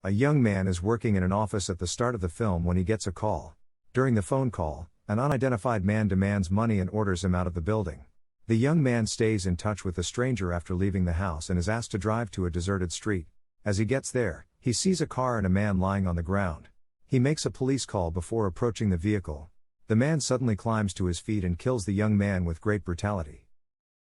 A young man is working in an office at the start of the film when he gets a call. During the phone call, an unidentified man demands money and orders him out of the building. The young man stays in touch with the stranger after leaving the house and is asked to drive to a deserted street. As he gets there, he sees a car and a man lying on the ground. He makes a police call before approaching the vehicle. The man suddenly climbs to his feet and kills the young man with great brutality.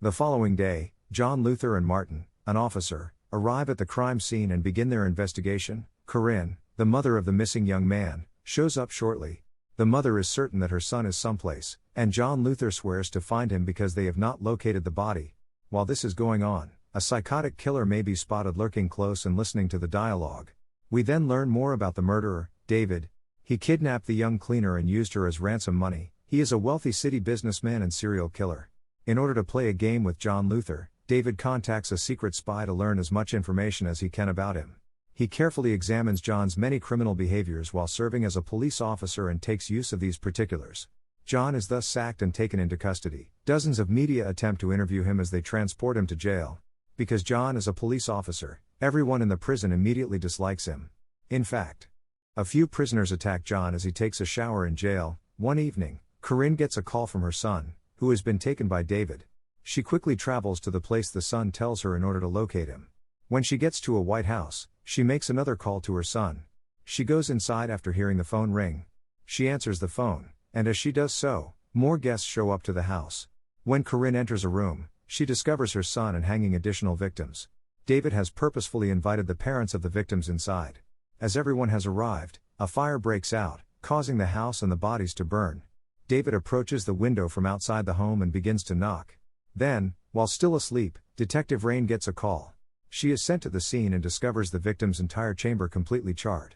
The following day, John Luther and Martin, an officer, arrive at the crime scene and begin their investigation. Corinne, the mother of the missing young man, shows up shortly. The mother is certain that her son is someplace, and John Luther swears to find him because they have not located the body. While this is going on, a psychotic killer may be spotted lurking close and listening to the dialogue. We then learn more about the murderer, David. He kidnapped the young cleaner and used her as ransom money. He is a wealthy city businessman and serial killer. In order to play a game with John Luther, David contacts a secret spy to learn as much information as he can about him. He carefully examines John's many criminal behaviors while serving as a police officer and takes use of these particulars. John is thus sacked and taken into custody. Dozens of media attempt to interview him as they transport him to jail. Because John is a police officer, everyone in the prison immediately dislikes him. In fact, a few prisoners attack John as he takes a shower in jail. One evening, Corinne gets a call from her son, who has been taken by David. She quickly travels to the place the son tells her in order to locate him. When she gets to a white house, she makes another call to her son. She goes inside after hearing the phone ring. She answers the phone, and as she does so, more guests show up to the house. When Corinne enters a room, she discovers her son and hanging additional victims. David has purposefully invited the parents of the victims inside. As everyone has arrived, a fire breaks out, causing the house and the bodies to burn. David approaches the window from outside the home and begins to knock. Then, while still asleep, Detective Rain gets a call. She is sent to the scene and discovers the victim's entire chamber completely charred.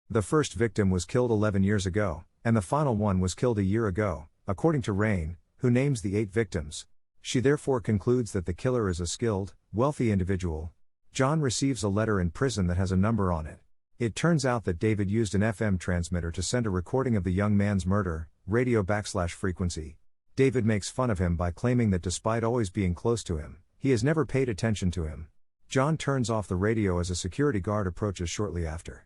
The first victim was killed 11 years ago, and the final one was killed a year ago, according to Rain, who names the 8 victims. She therefore concludes that the killer is a skilled, wealthy individual. John receives a letter in prison that has a number on it. It turns out that David used an FM transmitter to send a recording of the young man's murder, radio/frequency. David makes fun of him by claiming that despite always being close to him, he has never paid attention to him. John turns off the radio as a security guard approaches shortly after.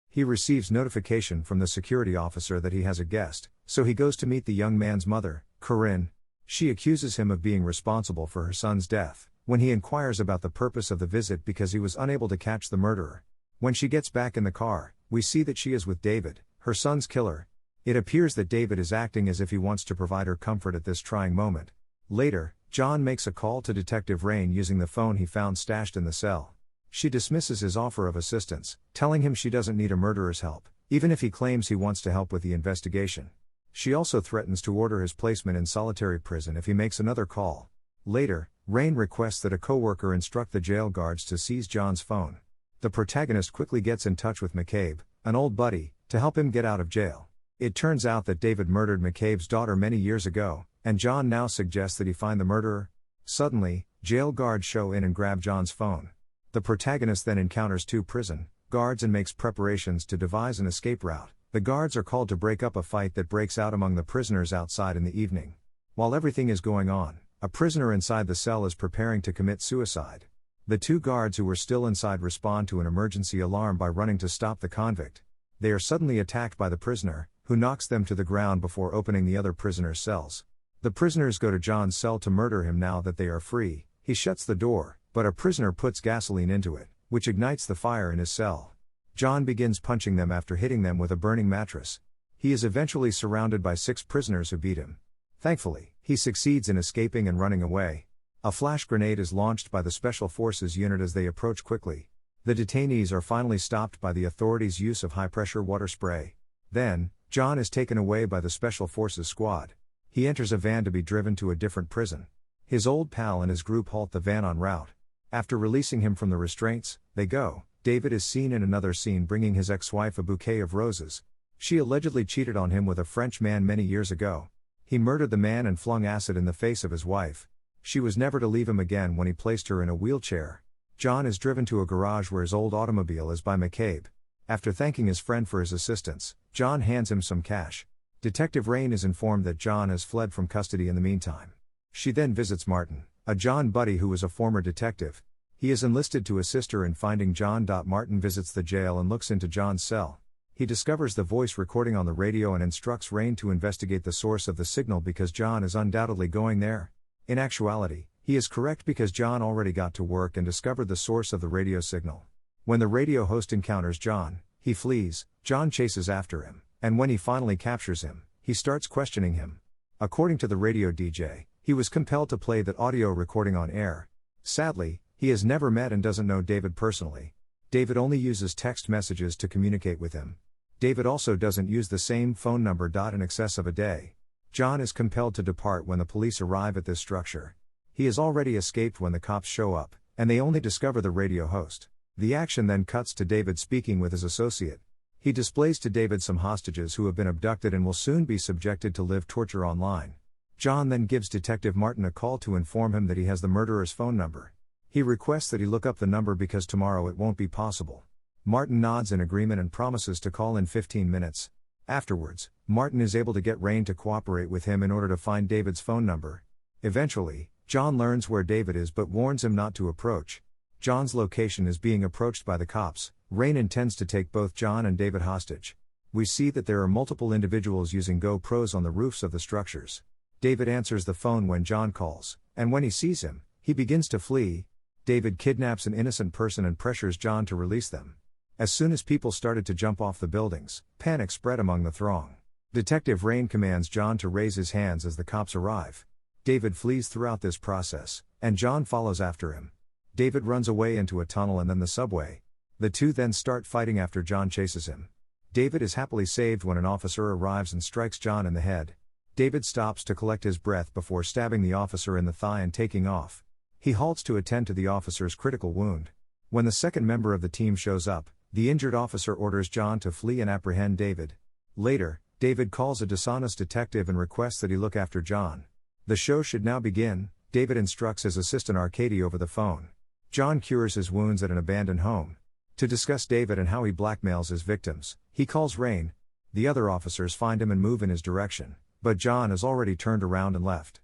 He receives notification from the security officer that he has a guest, so he goes to meet the young man's mother, Corinne. She accuses him of being responsible for her son's death, when he inquires about the purpose of the visit because he was unable to catch the murderer. When she gets back in the car, we see that she is with David, her son's killer. It appears that David is acting as if he wants to provide her comfort at this trying moment. Later, John makes a call to Detective Rain using the phone he found stashed in the cell. She dismisses his offer of assistance, telling him she doesn't need a murderer's help, even if he claims he wants to help with the investigation. She also threatens to order his placement in solitary prison if he makes another call. Later, Rain requests that a coworker instruct the jail guards to seize John's phone. The protagonist quickly gets in touch with McCabe, an old buddy, to help him get out of jail. It turns out that David murdered McCabe's daughter many years ago, and John now suggests that he find the murderer. Suddenly, jail guards show in and grab John's phone. The protagonist then encounters 2 prison guards and makes preparations to devise an escape route. The guards are called to break up a fight that breaks out among the prisoners outside in the evening. While everything is going on, a prisoner inside the cell is preparing to commit suicide. The 2 guards who were still inside respond to an emergency alarm by running to stop the convict. They are suddenly attacked by the prisoner, who knocks them to the ground before opening the other prisoners' cells. The prisoners go to John's cell to murder him now that they are free. He shuts the door, but a prisoner puts gasoline into it, which ignites the fire in his cell. John begins punching them after hitting them with a burning mattress. He is eventually surrounded by 6 prisoners who beat him. Thankfully, he succeeds in escaping and running away. A flash grenade is launched by the Special Forces unit as they approach quickly. The detainees are finally stopped by the authorities' use of high-pressure water spray. Then, John is taken away by the Special Forces squad. He enters a van to be driven to a different prison. His old pal and his group halt the van en route. After releasing him from the restraints, they go. David is seen in another scene bringing his ex-wife a bouquet of roses. She allegedly cheated on him with a French man many years ago. He murdered the man and flung acid in the face of his wife. She was never to leave him again when he placed her in a wheelchair. John is driven to a garage where his old automobile is by McCabe. After thanking his friend for his assistance, John hands him some cash. Detective Rain is informed that John has fled from custody in the meantime. She then visits Martin, a John buddy who was a former detective. He is enlisted to assist her in finding John. Martin visits the jail and looks into John's cell. He discovers the voice recording on the radio and instructs Rain to investigate the source of the signal because John is undoubtedly going there. In actuality, he is correct because John already got to work and discovered the source of the radio signal. When the radio host encounters John, he flees. John chases after him, and when he finally captures him, he starts questioning him. According to the radio DJ, he was compelled to play that audio recording on air. Sadly, he has never met and doesn't know David personally. David only uses text messages to communicate with him. David also doesn't use the same phone number. In excess of a day. John is compelled to depart when the police arrive at this structure. He has already escaped when the cops show up, and they only discover the radio host. The action then cuts to David speaking with his associate. He displays to David some hostages who have been abducted and will soon be subjected to live torture online. John then gives Detective Martin a call to inform him that he has the murderer's phone number. He requests that he look up the number because tomorrow it won't be possible. Martin nods in agreement and promises to call in 15 minutes. Afterwards, Martin is able to get Rain to cooperate with him in order to find David's phone number. Eventually, John learns where David is but warns him not to approach. John's location is being approached by the cops. Rain intends to take both John and David hostage. We see that there are multiple individuals using GoPros on the roofs of the structures. David answers the phone when John calls, and when he sees him, he begins to flee. David kidnaps an innocent person and pressures John to release them. As soon as people started to jump off the buildings, panic spread among the throng. Detective Rain commands John to raise his hands as the cops arrive. David flees throughout this process, and John follows after him. David runs away into a tunnel and then the subway. The two then start fighting after John chases him. David is happily saved when an officer arrives and strikes John in the head. David stops to collect his breath before stabbing the officer in the thigh and taking off. He halts to attend to the officer's critical wound. When the second member of the team shows up, the injured officer orders John to flee and apprehend David. Later, David calls a dishonest detective and requests that he look after John. The show should now begin. David instructs his assistant Arcady over the phone. John cures his wounds at an abandoned home. To discuss David and how he blackmails his victims, he calls Rain. The other officers find him and move in his direction, but John has already turned around and left.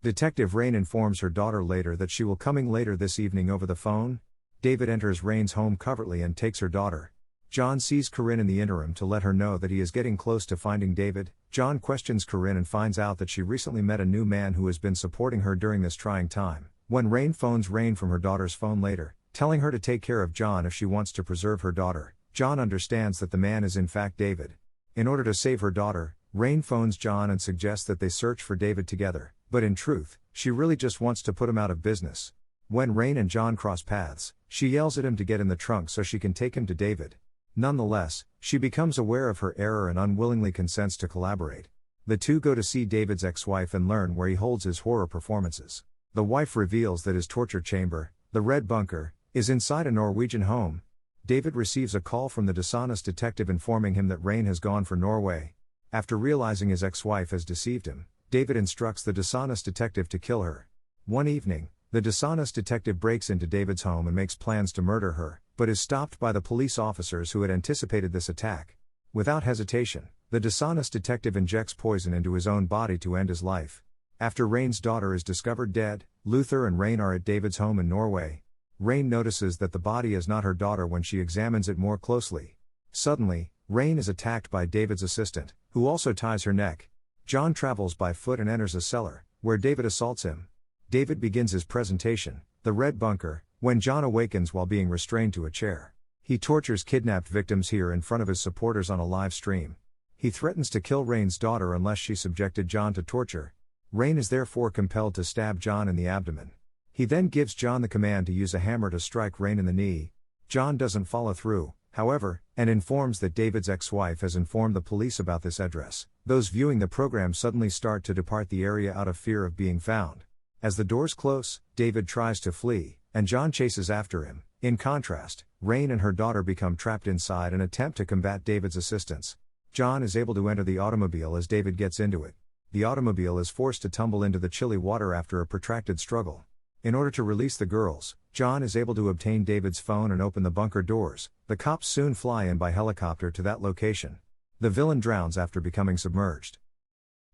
Detective Rain informs her daughter later that she will coming later this evening over the phone. David enters Rain's home covertly and takes her daughter. John sees Corinne in the interim to let her know that he is getting close to finding David. John questions Corinne and finds out that she recently met a new man who has been supporting her during this trying time. When Rain phones Rain from her daughter's phone later, telling her to take care of John if she wants to preserve her daughter, John understands that the man is in fact David. In order to save her daughter, Rain phones John and suggests that they search for David together, but in truth, she really just wants to put him out of business. When Rain and John cross paths, she yells at him to get in the trunk so she can take him to David. Nonetheless, she becomes aware of her error and unwillingly consents to collaborate. The two go to see David's ex-wife and learn where he holds his horror performances. The wife reveals that his torture chamber, the Red Bunker, is inside a Norwegian home. David receives a call from the dishonest detective informing him that Rain has gone for Norway. After realizing his ex-wife has deceived him, David instructs the dishonest detective to kill her. One evening, the dishonest detective breaks into David's home and makes plans to murder her, but is stopped by the police officers who had anticipated this attack. Without hesitation, the dishonest detective injects poison into his own body to end his life. After Rain's daughter is discovered dead, Luther and Rain are at David's home in Norway. Rain notices that the body is not her daughter when she examines it more closely. Suddenly, Rain is attacked by David's assistant, who also ties her neck. John travels by foot and enters a cellar, where David assaults him. David begins his presentation, the Red Bunker, when John awakens while being restrained to a chair. He tortures kidnapped victims here in front of his supporters on a live stream. He threatens to kill Rain's daughter unless she subjected John to torture. Rain is therefore compelled to stab John in the abdomen. He then gives John the command to use a hammer to strike Rain in the knee. John doesn't follow through, however, and informs that David's ex-wife has informed the police about this address. Those viewing the program suddenly start to depart the area out of fear of being found. As the doors close, David tries to flee, and John chases after him. In contrast, Rain and her daughter become trapped inside and attempt to combat David's assistance. John is able to enter the automobile as David gets into it. The automobile is forced to tumble into the chilly water after a protracted struggle. In order to release the girls, John is able to obtain David's phone and open the bunker doors. The cops soon fly in by helicopter to that location. The villain drowns after becoming submerged.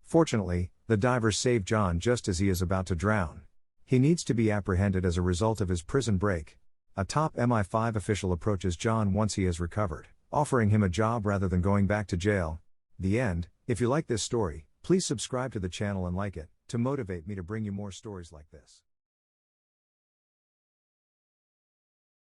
Fortunately, the divers save John just as he is about to drown. He needs to be apprehended as a result of his prison break. A top MI5 official approaches John once he has recovered, offering him a job rather than going back to jail. The end. If you like this story, please subscribe to the channel and like it, to motivate me to bring you more stories like this.